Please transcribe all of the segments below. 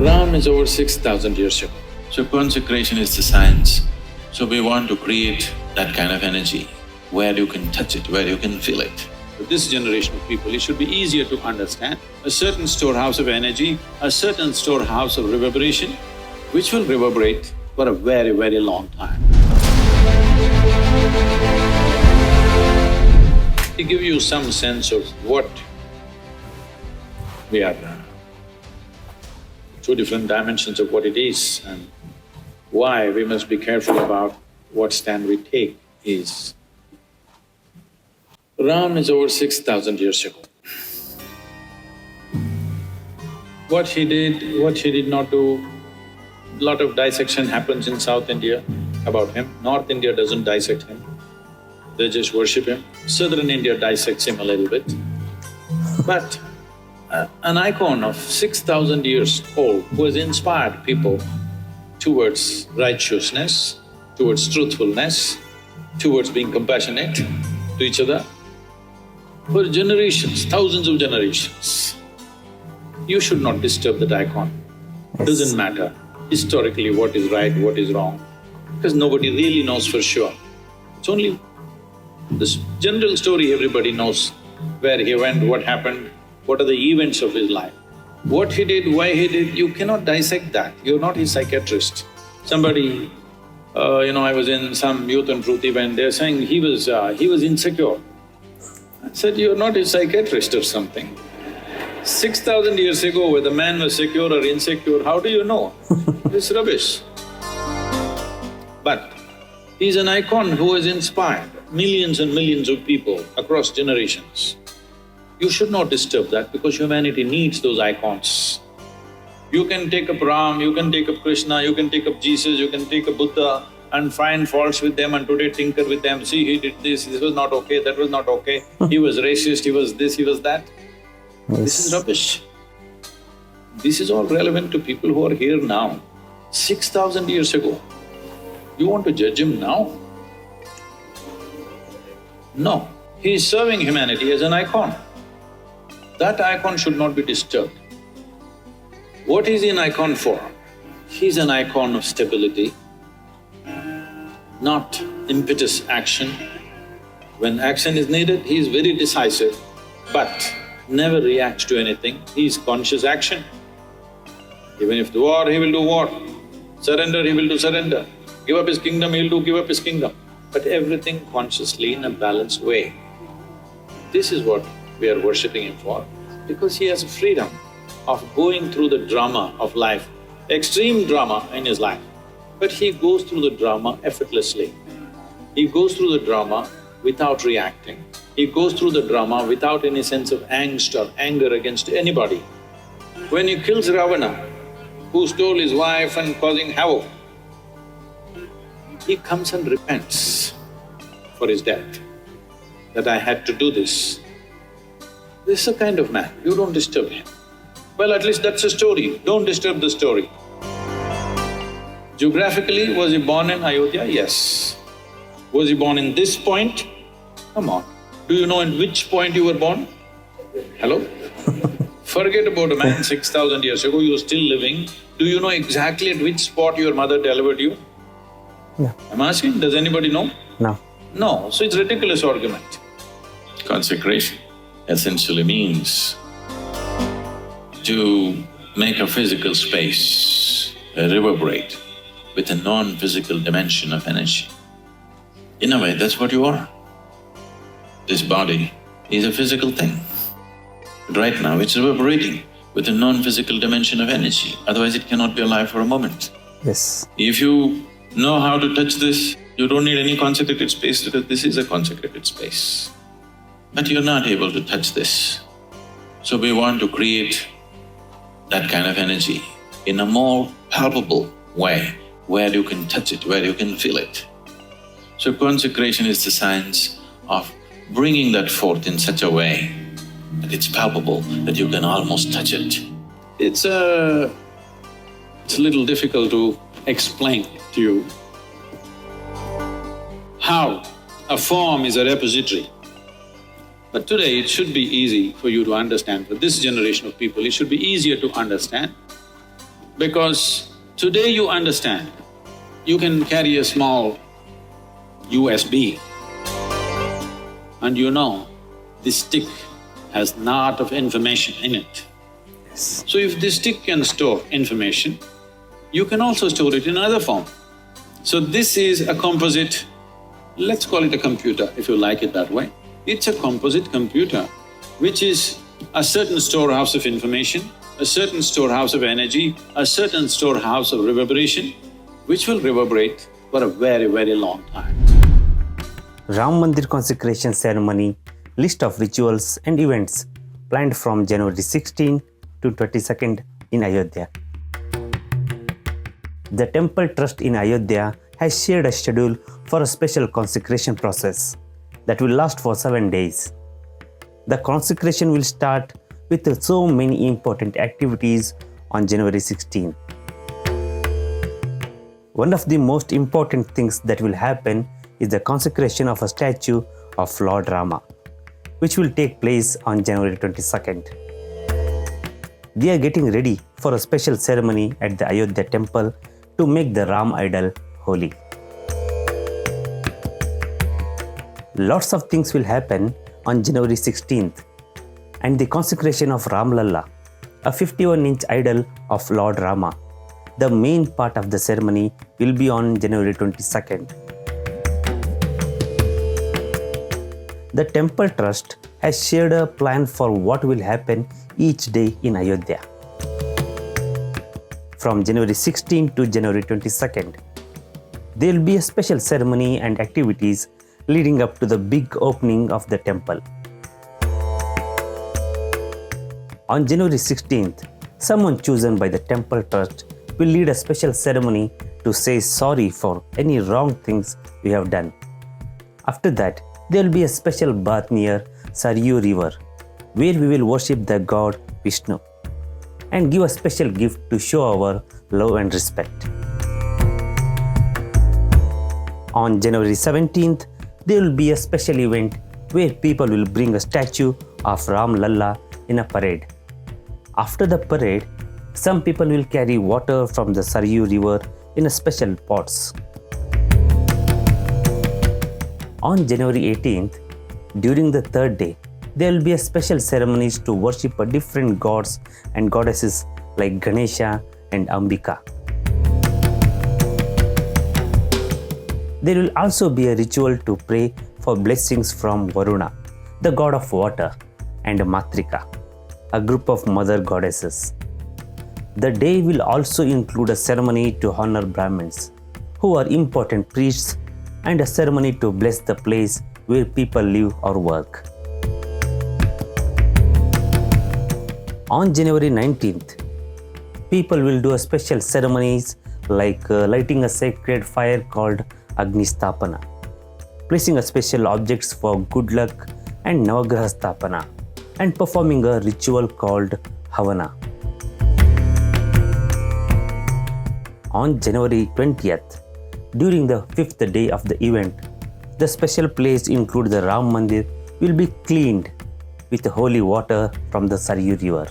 Ram is over 6,000 years ago. So consecration is the science. So we want to create that kind of energy where you can touch it, where you can feel it. For this generation of people, it should be easier to understand a certain storehouse of energy, a certain storehouse of reverberation, which will reverberate for a very, very long time. To give you some sense of what we are, two different dimensions of what it is and why we must be careful about what stand we take is, Ram is over 6,000 years ago. What he did, what he did not do, lot of dissection happens in South India about him. North India doesn't dissect him, they just worship him. Southern India dissects him a little bit. But an icon of 6,000 years old who has inspired people towards righteousness, towards truthfulness, towards being compassionate to each other, for generations, thousands of generations. You should not disturb that icon. Doesn't matter historically what is right, what is wrong, because nobody really knows for sure. It's only this general story everybody knows, where he went, what happened, what are the events of his life. What he did, why he did, you cannot dissect that, you're not his psychiatrist. Somebody, I was in some youth and truth event, they're saying he was insecure. I said, you're not a psychiatrist or something. 6,000 years ago, whether man was secure or insecure, how do you know? It's rubbish. But he's an icon who has inspired millions and millions of people across generations. You should not disturb that because humanity needs those icons. You can take up Ram, you can take up Krishna, you can take up Jesus, you can take up Buddha and find faults with them and today tinker with them. See, he did this was not okay, that was not okay, he was racist, he was this, he was that. Yes. This is rubbish. This is all relevant to people who are here now. 6,000 years ago, you want to judge him now? No, he is serving humanity as an icon. That icon should not be disturbed. What is he an icon for? He's an icon of stability, not impetus action. When action is needed, he is very decisive, but never reacts to anything, he is conscious action. Even if the war, he will do war. Surrender, he will do surrender. Give up his kingdom, he will do give up his kingdom. But everything consciously in a balanced way. This is what we are worshipping him for, because he has a freedom of going through the drama of life, extreme drama in his life. But he goes through the drama effortlessly. He goes through the drama without reacting. He goes through the drama without any sense of angst or anger against anybody. When he kills Ravana, who stole his wife and causing havoc, he comes and repents for his death, that I had to do this. This is a kind of man, you don't disturb him. Well, at least that's a story, don't disturb the story. Geographically, was he born in Ayodhya? Yes. Was he born in this point? Come on. Do you know in which point you were born? Hello? Forget about a man 6,000 years ago, you're still living. Do you know exactly at which spot your mother delivered you? No. I'm asking, does anybody know? No. No, so it's a ridiculous argument. Consecration essentially means to make a physical space reverberate with a non-physical dimension of energy. In a way, that's what you are. This body is a physical thing. But right now, it's reverberating with a non-physical dimension of energy, otherwise it cannot be alive for a moment. Yes. If you know how to touch this, you don't need any consecrated space because this is a consecrated space. But you're not able to touch this. So we want to create that kind of energy in a more palpable way, where you can touch it, where you can feel it. So consecration is the science of bringing that forth in such a way that it's palpable, that you can almost touch it. It's a little difficult to explain to you how a form is a repository. But today it should be easy for you to understand, for this generation of people, it should be easier to understand Because today you understand, you can carry a small USB and you know this stick has lot of information in it. Yes. So if this stick can store information, you can also store it in another form. So this is a composite, let's call it a computer if you like it that way. It's a composite computer which is a certain storehouse of information, a certain storehouse of energy, a certain storehouse of reverberation, which will reverberate for a very, very long time. Ram Mandir Consecration Ceremony list of rituals and events planned from January 16 to 22nd in Ayodhya. The temple trust in Ayodhya has shared a schedule for a special consecration process that will last for 7 days. The consecration will start with so many important activities on January 16. One of the most important things that will happen is the consecration of a statue of Lord Rama, which will take place on January 22nd. They are getting ready for a special ceremony at the Ayodhya temple to make the Ram idol holy. Lots of things will happen on January 16th, and the consecration of Ram Lalla, a 51-inch idol of Lord Rama. The main part of the ceremony will be on January 22nd. The temple trust has shared a plan for what will happen each day in Ayodhya. From January 16 to January 22nd, there will be a special ceremony and activities leading up to the big opening of the temple. On January 16th, someone chosen by the temple trust will lead a special ceremony to say sorry for any wrong things we have done. After that, there will be a special bath near Saryu river, where we will worship the god Vishnu and give a special gift to show our love and respect. On January 17th, there will be a special event where people will bring a statue of Ram Lalla in a parade. After the parade, some people will carry water from the Saryu river in a special pots. On January 18th, during the third day, there will be a special ceremonies to worship a different gods and goddesses like Ganesha and Ambika. There will also be a ritual to pray for blessings from Varuna, the god of water, and Matrika, a group of mother goddesses. The day will also include a ceremony to honor Brahmins, who are important priests, and a ceremony to bless the place where people live or work. On January 19th, people will do a special ceremonies like lighting a sacred fire called Agni Stapana, placing a special objects for good luck and Navagraha Stapana, and performing a ritual called Havana. On January 20th, during the 5th day of the event, the special place include the Ram Mandir will be cleaned with holy water from the Saryu river.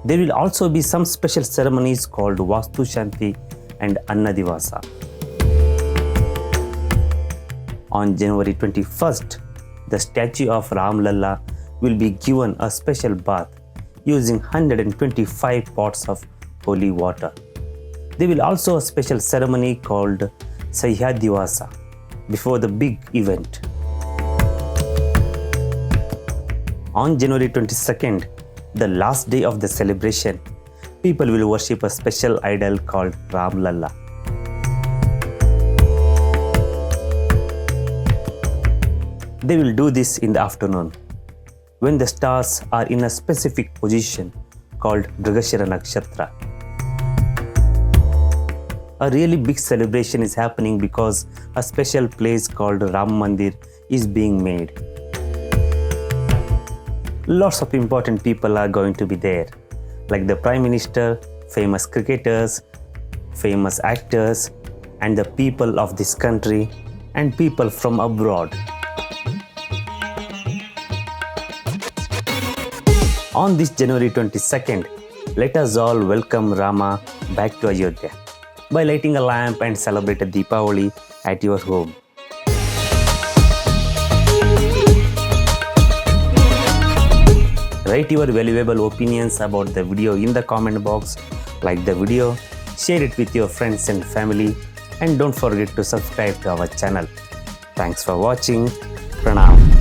There will also be some special ceremonies called Vastu Shanti and Annadivasa. On January 21st, the statue of Ram Lalla will be given a special bath using 125 pots of holy water. There will also a special ceremony called Sahyadivasa before the big event. On January 22nd, the last day of the celebration, people will worship a special idol called Ram Lalla. They will do this in the afternoon, when the stars are in a specific position called Mrigashira Nakshatra. A really big celebration is happening because a special place called Ram Mandir is being made. Lots of important people are going to be there, like the Prime Minister, famous cricketers, famous actors, and the people of this country and people from abroad. On this January 22nd, Let us all welcome Rama back to Ayodhya by lighting a lamp and celebrate a Deepavali at your home. Write your valuable opinions about the video in the comment box, like the video, share it with your friends and family, and don't forget to subscribe to our channel. Thanks for watching. Pranam.